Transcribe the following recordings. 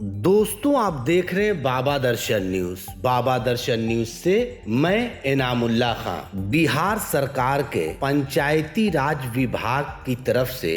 दोस्तों, आप देख रहे हैं बाबा दर्शन न्यूज। बाबा दर्शन न्यूज से मैं इनामुल्ला खान। बिहार सरकार के पंचायती राज विभाग की तरफ से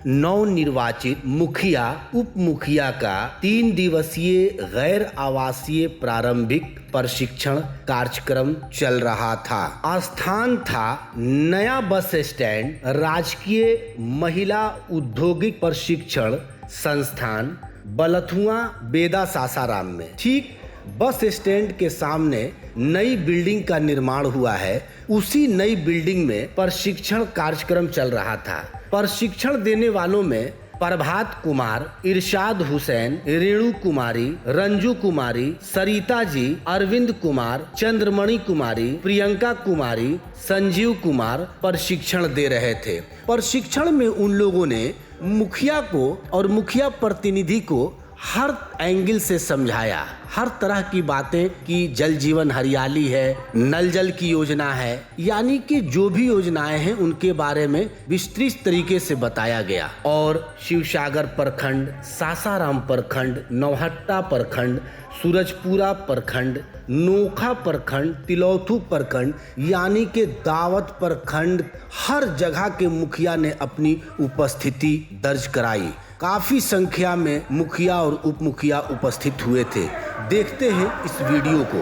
नवनिर्वाचित मुखिया उप मुखिया का 3 दिवसीय गैर आवासीय प्रारंभिक प्रशिक्षण कार्यक्रम चल रहा था। स्थान था नया बस स्टैंड, राजकीय महिला औद्योगिक प्रशिक्षण संस्थान बलथुआ बेदा सासाराम में। ठीक बस स्टैंड के सामने नई बिल्डिंग का निर्माण हुआ है। उसी नई बिल्डिंग में प्रशिक्षण कार्यक्रम चल रहा था। प्रशिक्षण देने वालों में प्रभात कुमार, इरशाद हुसैन, रेणु कुमारी, रंजू कुमारी, सरिता जी, अरविंद कुमार, चंद्रमणि कुमारी, प्रियंका कुमारी, संजीव कुमार प्रशिक्षण दे रहे थे। प्रशिक्षण में उन लोगों ने मुखिया को और मुखिया प्रतिनिधि को हर एंगल से समझाया, हर तरह की बातें कि जल जीवन हरियाली है, नल जल की योजना है, यानी कि जो भी योजनाएं हैं उनके बारे में विस्तृत तरीके से बताया गया। और शिवसागर प्रखंड, सासाराम प्रखंड, नौहट्टा प्रखंड, सूरजपुरा प्रखंड, नोखा प्रखंड, तिलौथू प्रखंड, यानी कि दावत प्रखंड, हर जगह के मुखिया ने अपनी उपस्थिति दर्ज कराई। काफी संख्या में मुखिया और उप मुखिया उपस्थित हुए थे। देखते हैं इस वीडियो को।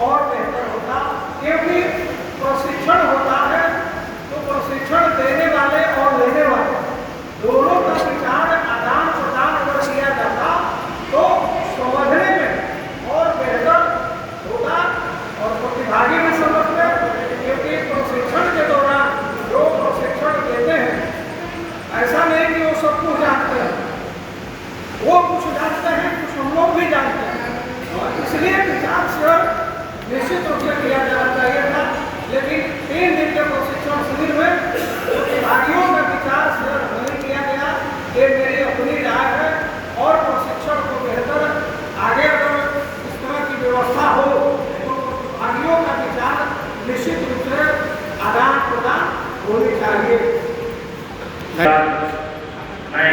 और बेहतर होता, क्योंकि प्रशिक्षण होता है तो प्रशिक्षण देने वाले और लेने वाले दोनों का विचार आदान प्रदान अगर किया जाता तो समझने में और बेहतर होता और प्रतिभागी भी समझते हैं। क्योंकि प्रशिक्षण के दौरान जो प्रशिक्षण देते हैं, ऐसा नहीं कि वो सब कुछ जानते हैं, वो कुछ जानते हैं, कुछ हम लोग भी जानते हैं। इसलिए विचार शेयर निश्चित रूप से किया जाना चाहिए था। लेकिन 3 दिन के प्रशिक्षण शिविर में प्रतिभागियों का विचार शेयर नहीं किया गया। ये मेरी अपनी राय है। और प्रशिक्षण को बेहतर आगे अगर इस तरह की व्यवस्था हो तो प्रतिभागियों का विचार निश्चित रूप से आदान प्रदान होनी चाहिए। मैं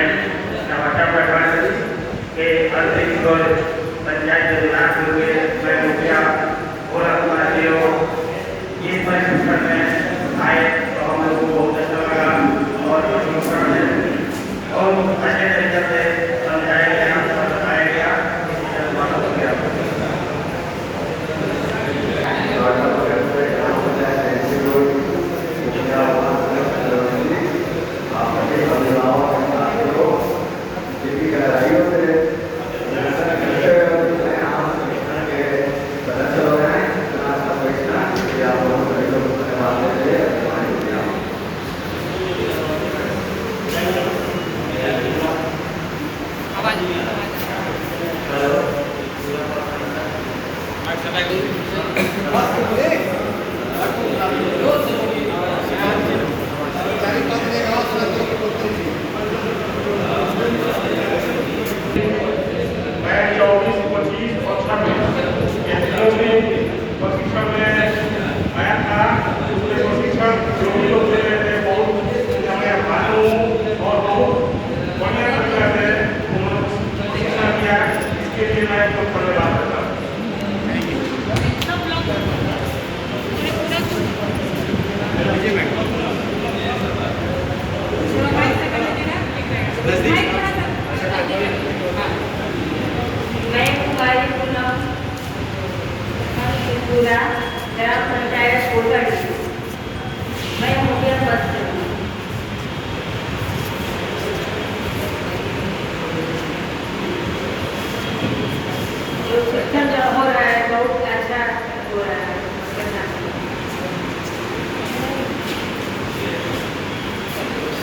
नवाटा प्रखंड के अतिरिक्त पंचायत विभाग के मैं मुखिया और अधिकारियों इस प्रशिक्षण में आए तो हम लोगों को बहुत अच्छा लगा। और प्रशिक्षण में और अच्छे तरीके से समझाया गया और बताया गया। ग्राम पंचायत कोटड़ी, मैं मुखिया पद से हूँ। जो शिक्षण जो हो रहा है बहुत अच्छा हो रहा है।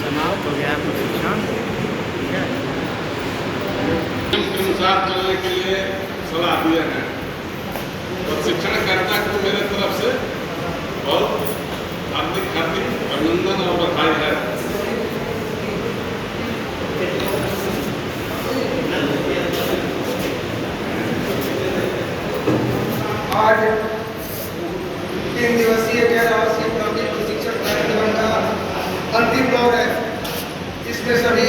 समाप्त हो गया प्रशिक्षण। अनुसार चलने के लिए सलाह दिए हैं। प्रशिक्षणकर्ता को मेरे तरफ से बहुत हार्दिक अभिनंदन और बधाई है। आज 3 दिवसीय गैर आवासीय प्रारंभिक प्रशिक्षण कार्यक्रम का अंतिम दौर है। इसमें सभी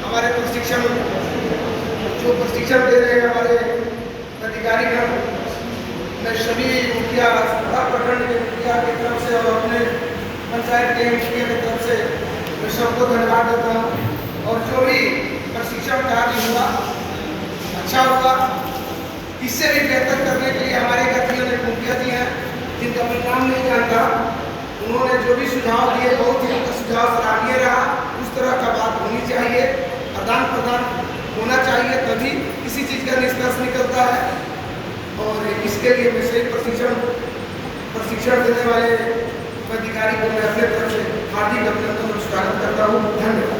हमारे प्रशिक्षण जो प्रशिक्षण दे रहे हैं हमारे अधिकारीगण, मैं सभी मुखिया, हर प्रखंड के मुखिया की तरफ से और अपने पंचायत के मुखिया की तरफ से मैं सबको धन्यवाद देता हूँ। और जो भी प्रशिक्षण कार्य हुआ अच्छा हुआ। इससे भी बेहतर करने के लिए हमारे गतियों ने मुखिया जी हैं जिनका मैं नाम नहीं जानता, उन्होंने जो भी सुझाव दिए बहुत ही उनका सुझाव सराहनीय रहा। उस तरह का बात होनी चाहिए, आदान प्रदान होना चाहिए, तभी किसी चीज़ का निष्कर्ष निकलता है। और इसके लिए मैं सही प्रशिक्षण देने वाले अधिकारी को मैं अपने तरफ से हार्दिक अभिनंदन और स्वागत करता हूँ। धन्यवाद।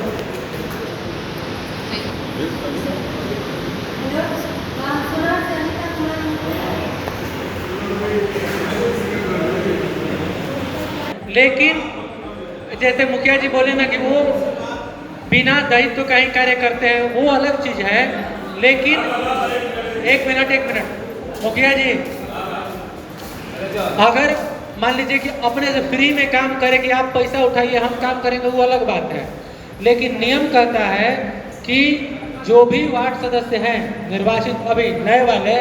लेकिन जैसे मुखिया जी बोले ना कि वो बिना दायित्व का ही कार्य करते हैं, वो अलग चीज़ है। लेकिन एक मिनट मुखिया जी, अगर मान लीजिए कि अपने से फ्री में काम करें कि आप पैसा उठाइए हम काम करेंगे, वो अलग बात है। लेकिन नियम कहता है कि जो भी वार्ड सदस्य हैं निर्वाचित अभी नए वाले,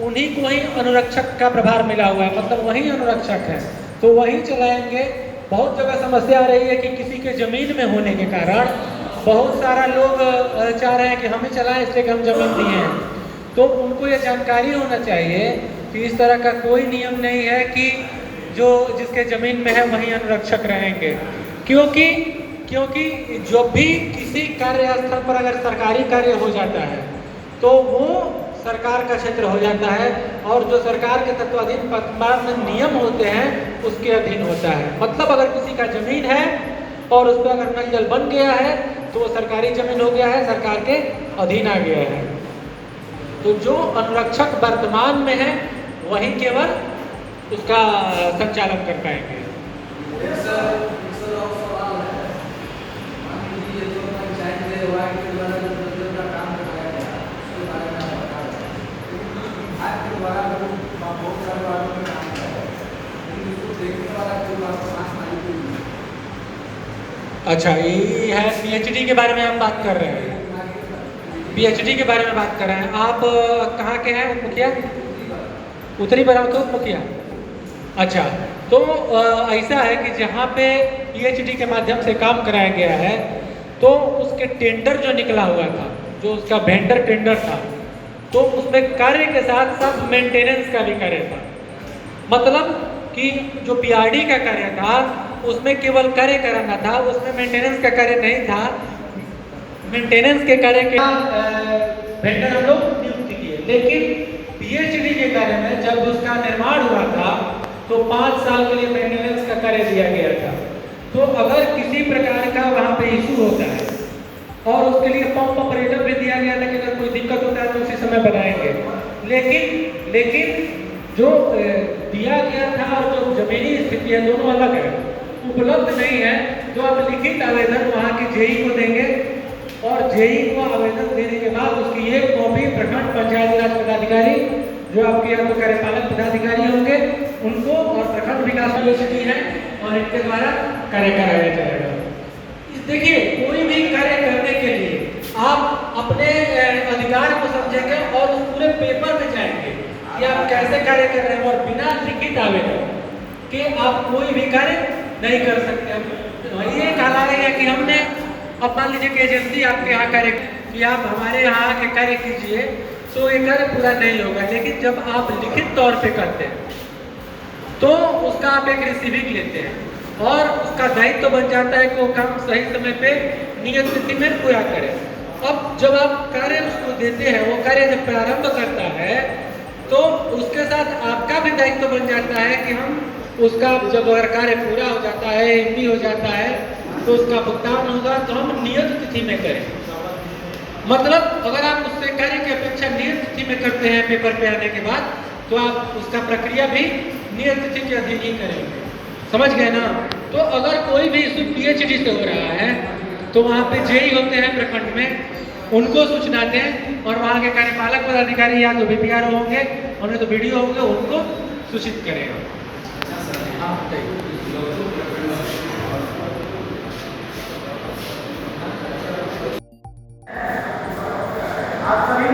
उन्हीं को ही अनुरक्षक का प्रभार मिला हुआ है, मतलब वही अनुरक्षक है, तो वही चलाएंगे। बहुत जगह समस्या आ रही है कि किसी के ज़मीन में होने के कारण बहुत सारा लोग चाह रहे हैं कि हम ही चलाएं इसलिए कि हम ज़मीन दिए हैं। तो उनको ये जानकारी होना चाहिए कि इस तरह का कोई नियम नहीं है कि जो जिसके ज़मीन में है वहीं अनुरक्षक रहेंगे। क्योंकि जब भी किसी कार्यस्थल पर अगर सरकारी कार्य हो जाता है तो वो सरकार का क्षेत्र हो जाता है, और जो सरकार के तत्वाधीन वर्तमान में नियम होते हैं उसके अधीन होता है। मतलब अगर किसी का ज़मीन है और उस पर अगर नल जल बन गया है तो वो सरकारी ज़मीन हो गया है, सरकार के अधीन आ गया है। तो जो अनुरक्षक वर्तमान में है वही केवल उसका संचालन कर पाएंगे। अच्छा, ये है पीएचडी के बारे में आप बात कर रहे हैं। पीएचडी के बारे में बात कर रहे हैं आप। कहाँ के हैं मुखिया? उत्तरी बराव के उप मुखिया। अच्छा, तो ऐसा है कि जहाँ पे पीएचडी के माध्यम से काम कराया गया है तो उसके टेंडर जो निकला हुआ था, जो उसका वेंडर टेंडर था, तो उसमें कार्य के साथ साथ मेंटेनेंस का भी कार्य था। मतलब कि जो पीआरडी का कार्य था उसमें केवल कार्य कराना था, उसमें मेंटेनेंस का कार्य नहीं था। मेंटेनेंस के कार्य के वेंडर हम लोग नियुक्त किए, लेकिन पीएचडी के कार्य में जब उसका निर्माण हुआ था तो 5 साल के लिए मेंटेनेंस का कार्य दिया गया था। तो अगर किसी प्रकार का वहाँ पे इशू होता है और उसके लिए पंप ऑपरेटर भी दिया गया था कि अगर कोई दिक्कत होता है तो उसी समय बनाएंगे, लेकिन जो दिया गया था और जो जमीनी स्थिति है दोनों अलग है, उपलब्ध नहीं है। जो आप लिखित आवेदन वहाँ के जेई को देंगे और जेई को आवेदन देने के बाद उसकी एक कॉपी प्रखंड पंचायत राज पदाधिकारी, जो आपके यहाँ तो कार्यपालक पदाधिकारी होंगे, उनको और प्रखंड विकास पीएचडी है और इनके द्वारा कार्य कराया जाएगा। देखिए, कोई भी कार्य करने के लिए आप अपने अधिकार को समझेंगे और उस पूरे पेपर में जाएंगे कि आप कैसे कार्य कर रहे हैं, और बिना लिखित आवेदन के आप कोई भी कार्य नहीं कर सकते। ये कहा है कि हमने, अब मान लीजिए कि एजेंसी आपके यहाँ कार्य कि आप हमारे यहाँ के कार्य कीजिए, तो ये कार्य पूरा नहीं होगा। लेकिन जब आप लिखित तौर पे करते हैं तो उसका आप एक रिसीविंग लेते हैं और उसका दायित्व बन जाता है कि वो काम सही समय पे नियत तिथि में पूरा करें। अब जब आप कार्य उसको देते हैं, वो कार्य जब प्रारंभ करता है तो उसके साथ आपका भी दायित्व बन जाता है कि हम उसका, जब अगर कार्य पूरा हो जाता है, एमपी हो जाता है, तो उसका भुगतान होगा तो हम नियत तिथि में करें। मतलब अगर आप उससे कार्य की अपेक्षा नियत तिथि में करते हैं पेपर पे आने के बाद, तो आप उसका प्रक्रिया भी नियत तिथि के अधीन ही करेंगे। समझ गए ना? तो अगर कोई भी इशू पीएचडी से हो रहा है तो वहाँ पे जेई होते हैं प्रखंड में, उनको सूचना दें और वहाँ के कार्यपालक पदाधिकारी या तो बीपीआरओ होंगे और तो वीडियो होंगे, उनको सूचित करें। हाँ, आप सभी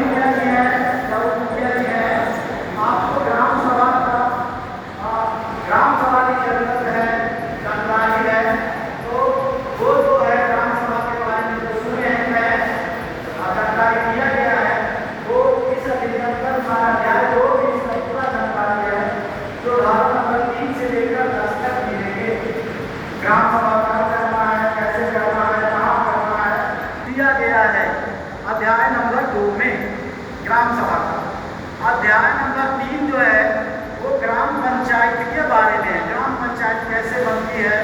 कैसे बनती है,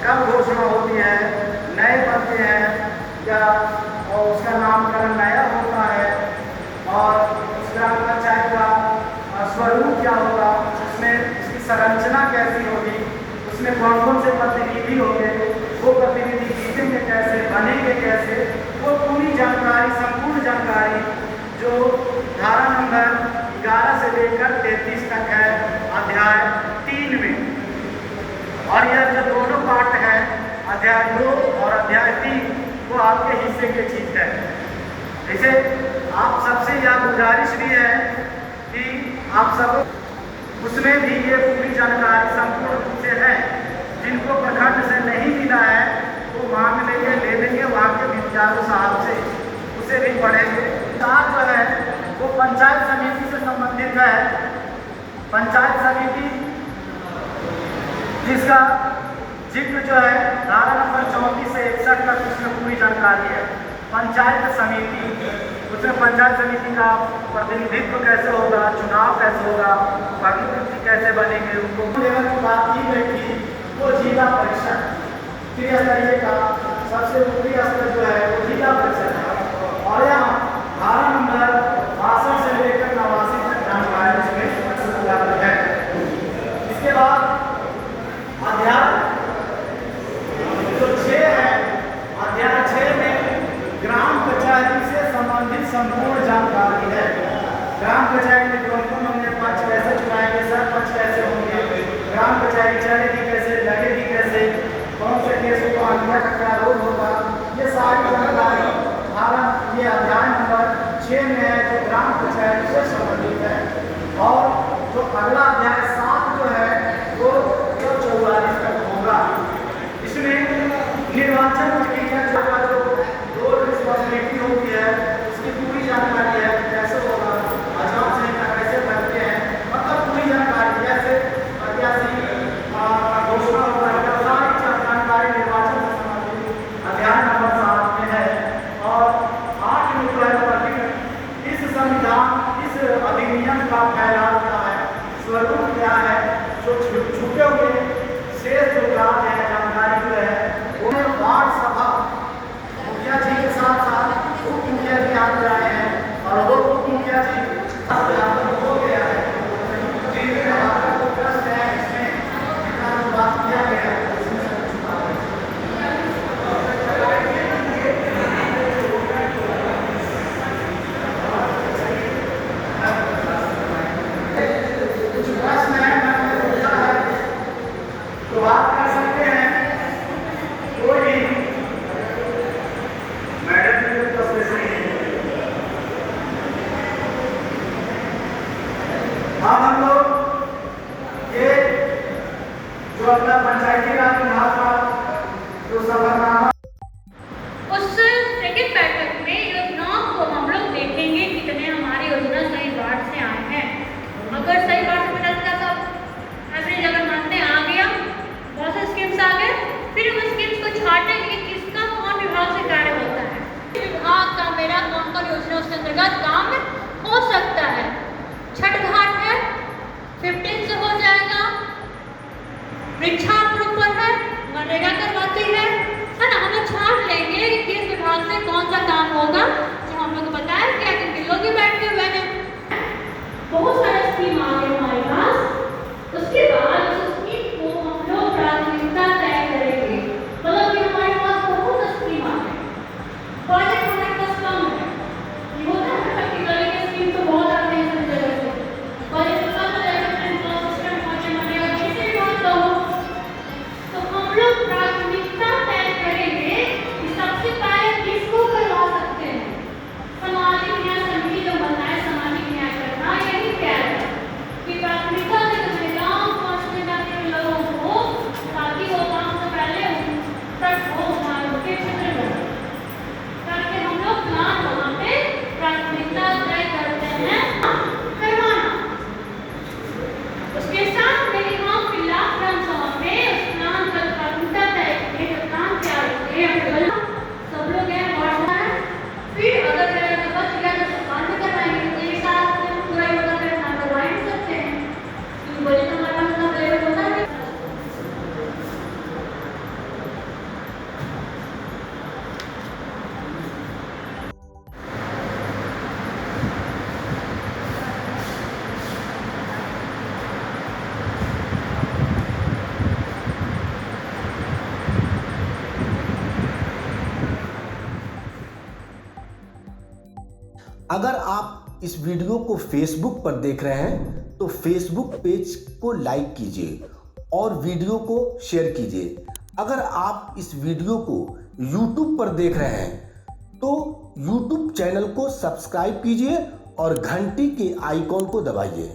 कब घोषणा होती है, नए बनते हैं या और उसका नामकरण नया होता है, और उस ग्राम पंचायत का स्वरूप क्या होगा, उसमें उसकी संरचना कैसी होगी, उसमें कौन कौन से प्रतिनिधि होंगे, वो प्रतिनिधि जीतेंगे कैसे, बनेंगे कैसे, वो पूरी जानकारी, संपूर्ण जानकारी जो धारा नंबर 11 से लेकर 33 तक है अध्याय 3 में। और यह जो दोनों पार्ट है अध्याय 2 और अध्याय 3 वो आपके हिस्से की चीज है। इसे आप सबसे यह गुजारिश भी है कि आप सब उसमें भी ये पूरी जानकारी संपूर्ण रूप से है। जिनको प्रखंड से नहीं मिला है वो मांग लेंगे, ले लेंगे वहाँ के विद्यालय साहब से, उसे भी पढ़ेंगे। साथ जो है वो पंचायत समिति से संबंधित है। पंचायत समिति जिसका जिक्र जो है धारा नंबर 34 से 61 तक उसमें पूरी जानकारी है। पंचायत समिति, उसमें पंचायत समिति का प्रतिनिधित्व कैसे होगा, चुनाव कैसे होगा, प्रतिनिधि कैसे बनेंगे, उनको लेवल की बात की गई थी। वो जिला परिषद त्रिस्तरीय का सबसे ऊपरी स्तर जो है वो जिला परिषद है। और यहाँ धारा नंबर 62 से लेकर 89 तक जानकारी उसमें उपलब्ध है। इसके बाद अध्याय जो 6 है, अध्याय 6 में ग्राम पंचायती से संबंधित संपूर्ण जानकारी है। ग्राम पंचायत में कौन कौन होंगे, पंच कैसे चुनाएंगे, सरपंच कैसे होंगे, ग्राम पंचायत चलेगी कैसे, लगेगी कैसे, कौन से केसों को आंकड़ा का क्या रोल होगा, ये सारी जानकारी धारा ये अध्याय नंबर 6 में है जो ग्राम पंचायत से संबंधित है। और जो अगला अध्याय 7 जो है वो 44 तक होगा। इसमें निर्वाचन प्रक्रिया जो रोल रिस्पॉन्सिबिलिटी होती है उसकी पूरी जानकारी है, कैसे होगा, आचार संहिता कैसे बनते हैं, मतलब पूरी जानकारी कैसे प्रत्याशी घोषणा होगा, सारी जानकारी निर्वाचन से संबंधित अध्याय नंबर 7 में है। और 8 में जो है इस संविधान, इस अधिनियम का फैलाव क्या है, स्वरूप क्या है, जो छुपे हुए शेष जो ग्राम है जानकारी जो है वो वार्ड सभा मुखिया जी के साथ साथ उप मुखिया जी आ रहे हैं और वो उप मुखिया जी हो गया है। जिनमें हमारा जो ट्रस्ट है इसमें जितना बात किया गया है कुछ प्रश्न है, मैंने पूछा है तो बात कर सकते हैं। कोई मैडम ने प्रश्न से हम लोग ये जो अपना पंचायती राज विभाग का जो सफरनामा उस सेकंड बैठक में योजनाओं को हम लोग देखेंगे कितने हमारी योजना सही बात से आए हैं। अगर सही बात से पता चला तो एवरेज अगर मानते आ गया, बहुत से स्कीम्स आ गए, फिर हम स्कीम्स को छाटेंगे किसका कौन विभाग से कार्य होता है, विभाग का मेरा कौन कौन योजना उसके अंतर्गत काम हो सकता है। छठ घाट है 15 से हो जाएगा, वृक्षारोपण है, मनरेगा करवाती है ना। हम लोग छाट लेंगे कि किस विभाग से कौन सा काम होगा जो हम लोग को पता है क्या कि लोग भी बैठे हुए हैं। बहुत सारे स्कीम आ गए हमारे पास। उसके बाद उस स्कीम को हम लोग प्राथमिकता तय करेंगे। मतलब कि हमारे पास बहुत स्कीम आ गए, प्रोजेक्ट हमारे पास कम है। ये होता है प्रैक्टिकली के स्कीम तो बहुत आते हैं सब जगह से, प्रोजेक्ट कम हो जाएगा, सिस्टम पहुंचे मनेगा किसी भी बात हो। तो हम लोग प्राथमिकता तय करेंगे कि सबसे पहले किसको करवा सकते हैं। सामाजिक न्याय समिति जो बनता है, सामाजिक न्याय करना यही क्या है, अगर आप इस वीडियो को फेसबुक पर देख रहे हैं तो फेसबुक पेज को लाइक कीजिए और वीडियो को शेयर कीजिए। अगर आप इस वीडियो को यूट्यूब पर देख रहे हैं तो यूट्यूब चैनल को सब्सक्राइब कीजिए और घंटी के आइकॉन को दबाइए।